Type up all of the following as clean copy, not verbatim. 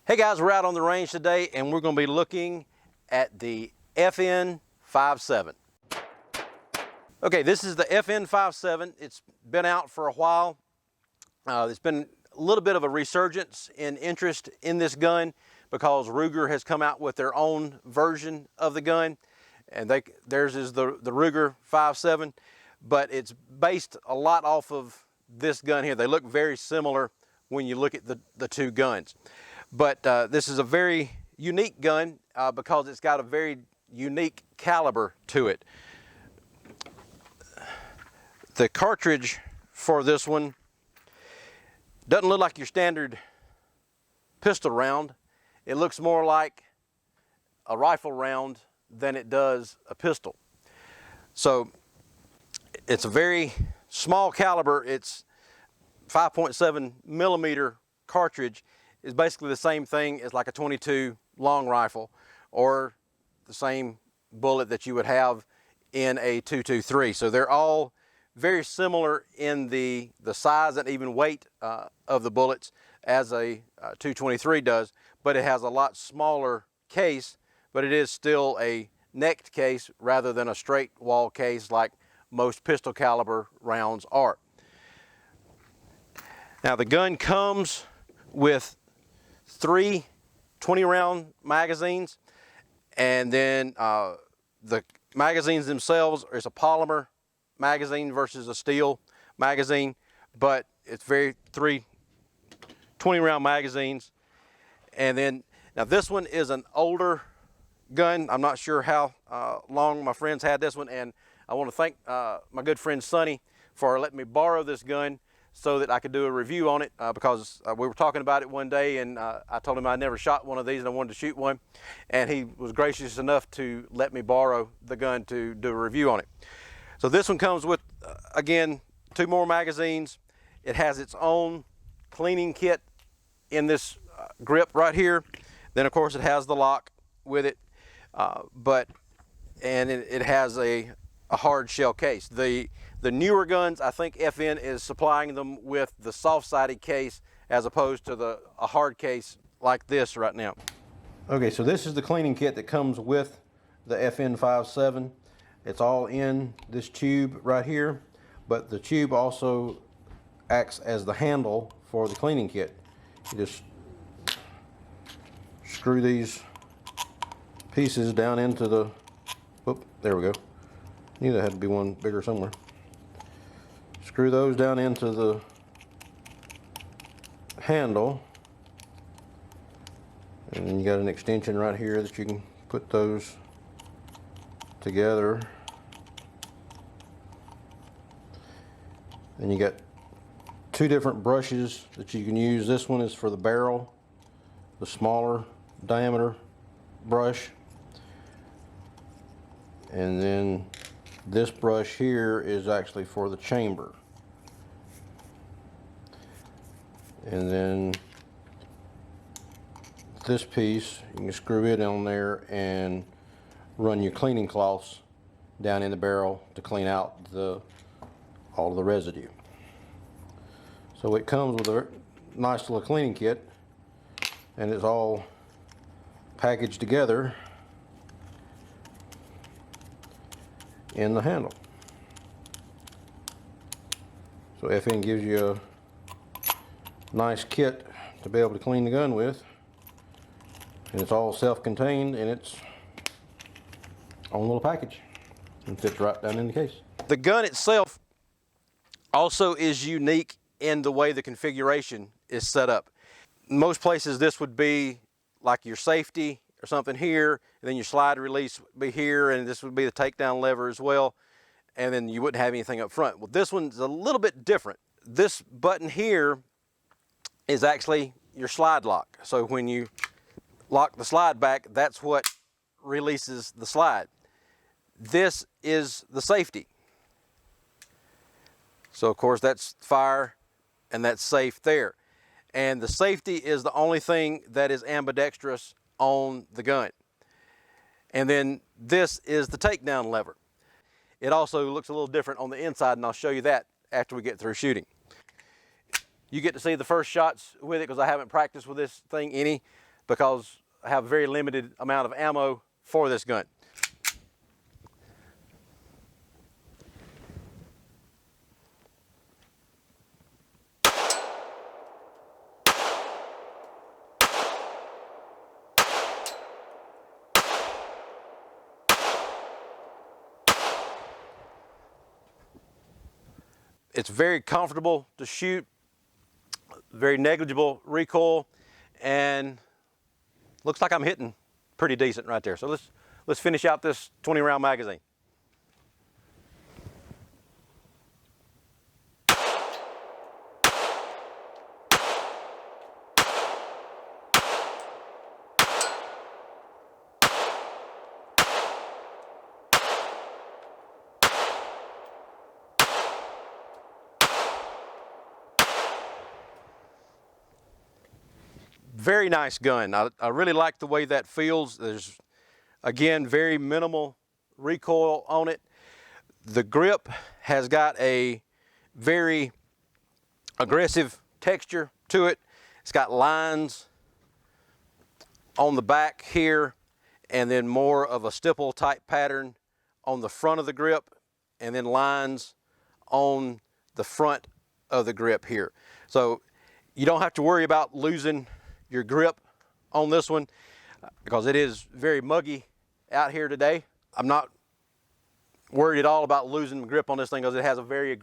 Hey guys, we're out on the range today and we're going to be looking at the FN 5-7. Okay, this is the FN 5-7. It's been out for a while. There's been a little bit of a resurgence in interest in this gun because Ruger has come out with their own version of the gun, and theirs is the Ruger 5-7, but it's based a lot off of this gun here. They look very similar when you look at the two guns. But this is a very unique gun because it's got a very unique caliber to it. The cartridge for this one doesn't look like your standard pistol round. It looks more like a rifle round than it does a pistol. So it's a very small caliber. It's 5.7 millimeter cartridge. Is basically the same thing as like a 22 long rifle or the same bullet that you would have in a 223. So they're all very similar in the size and even weight of the bullets as a 223 does, but it has a lot smaller case, but it is still a necked case rather than a straight wall case like most pistol caliber rounds are. Now the gun comes with 3 20-round magazines, and then the magazines themselves is a polymer magazine versus a steel magazine, but it's 3 20-round magazines. And then now this one is an older gun. I'm not sure how long my friends had this one, and I want to thank my good friend Sonny for letting me borrow this gun so that I could do a review on it because we were talking about it one day, and I told him I never shot one of these and I wanted to shoot one, and he was gracious enough to let me borrow the gun to do a review on it. So this one comes with, again, 2 more magazines. It has its own cleaning kit in this grip right here. Then of course it has the lock with it, and it has a hard shell case. The newer guns, I think FN is supplying them with the soft-sided case as opposed to a hard case like this right now. Okay, so this is the cleaning kit that comes with the FN 5-7. It's all in this tube right here, but the tube also acts as the handle for the cleaning kit. You just screw these pieces down into the, whoop, there we go. Knew there had to be one bigger somewhere. Screw those down into the handle, and then you got an extension right here that you can put those together. Then you got 2 different brushes that you can use. This one is for the barrel, the smaller diameter brush, and then this brush here is actually for the chamber. And then this piece, you can screw it on there and run your cleaning cloths down in the barrel to clean out all of the residue. So it comes with a nice little cleaning kit, and it's all packaged together in the handle. So FN gives you a nice kit to be able to clean the gun with, and it's all self-contained in its own little package and fits right down in the case. The gun itself also is unique in the way the configuration is set up. Most places this would be like your safety or something here, and then your slide release would be here, and this would be the takedown lever as well, and then you wouldn't have anything up front. Well, this one's a little bit different. This button here is actually your slide lock. So when you lock the slide back, that's what releases the slide. This is the safety. So of course that's fire and that's safe there. And the safety is the only thing that is ambidextrous on the gun. And then this is the takedown lever. It also looks a little different on the inside, and I'll show you that after we get through shooting. You get to see the first shots with it because I haven't practiced with this thing any. because I have a very limited amount of ammo for this gun. It's very comfortable to shoot, very negligible recoil, and looks like I'm hitting pretty decent right there. So let's finish out this 20 round magazine. Very nice gun. I really like the way that feels. There's, again, very minimal recoil on it. The grip has got a very aggressive texture to it. It's got lines on the back here, and then more of a stipple type pattern on the front of the grip, and then lines on the front of the grip here. So you don't have to worry about losing your grip on this one because it is very muggy out here today. I'm not worried at all about losing grip on this thing because it has a very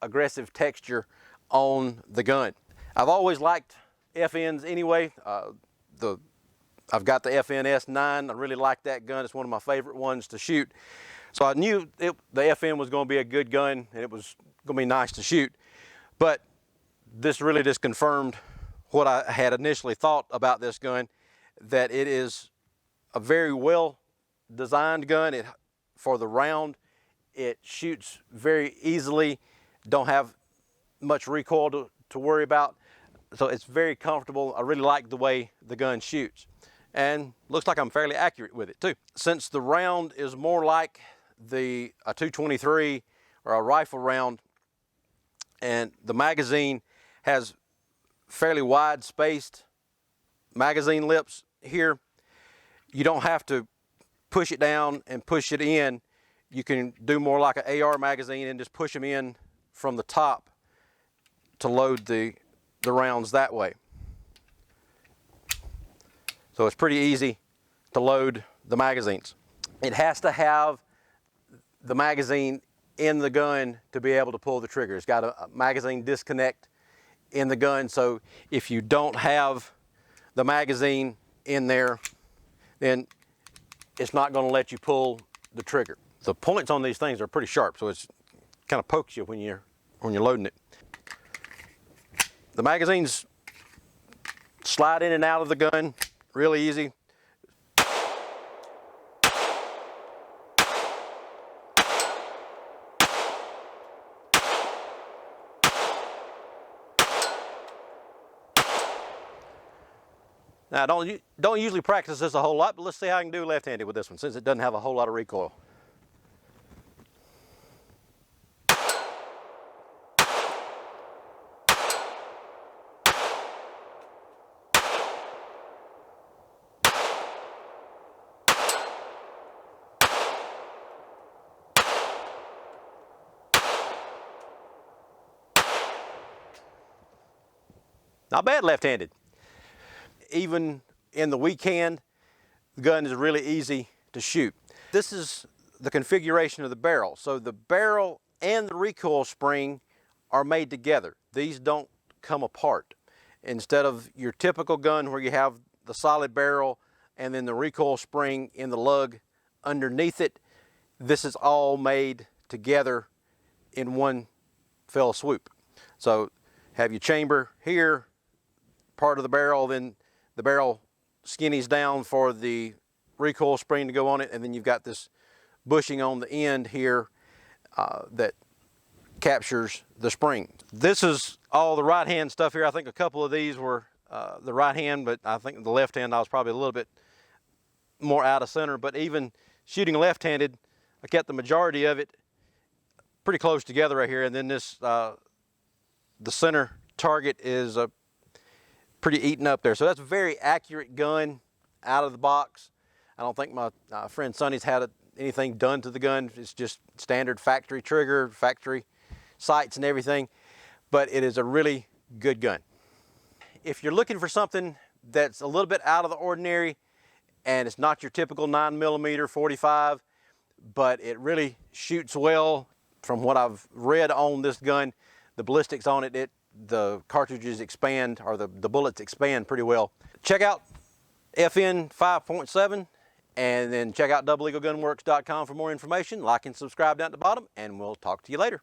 aggressive texture on the gun. I've always liked FNs anyway. I've got the FN S9. I really like that gun. It's one of my favorite ones to shoot. So I knew the FN was going to be a good gun and it was going to be nice to shoot. But this really just confirmed what I had initially thought about this gun, that it is a very well designed gun. For the round, it shoots very easily, don't have much recoil to worry about. So it's very comfortable. I really like the way the gun shoots. And looks like I'm fairly accurate with it too. Since the round is more like a 223 or a rifle round, and the magazine has fairly wide spaced magazine lips here, you don't have to push it down and push it in. You can do more like an AR magazine and just push them in from the top to load the rounds that way. So it's pretty easy to load the magazines. It has to have the magazine in the gun to be able to pull the trigger. It's got a magazine disconnect in the gun, so if you don't have the magazine in there, then it's not going to let you pull the trigger. The points on these things are pretty sharp, so it's kind of pokes you when you're loading it. The magazines slide in and out of the gun really easy. Now, I don't usually practice this a whole lot, but let's see how I can do left-handed with this one, since it doesn't have a whole lot of recoil. Not bad left-handed. Even in the weak hand, the gun is really easy to shoot. This is the configuration of the barrel. So the barrel and the recoil spring are made together. These don't come apart. Instead of your typical gun where you have the solid barrel and then the recoil spring in the lug underneath it, this is all made together in one fell swoop. So have your chamber here, part of the barrel, then the barrel skinnies down for the recoil spring to go on it, and then you've got this bushing on the end here that captures the spring. This is all the right hand stuff here. I think a couple of these were the right hand, but I think the left hand I was probably a little bit more out of center. But even shooting left-handed, I kept the majority of it pretty close together right here. And then this, the center target is pretty eaten up there. So that's a very accurate gun out of the box. I don't think my friend Sonny's had anything done to the gun. It's just standard factory trigger, factory sights and everything, but it is a really good gun. If you're looking for something that's a little bit out of the ordinary and it's not your typical 9mm 45, but it really shoots well, from what I've read on this gun, the ballistics on it, the cartridges expand, or the bullets expand pretty well. Check out FN 5.7, and then check out doubleeaglegunworks.com for more information. Like and subscribe down at the bottom, and we'll talk to you later.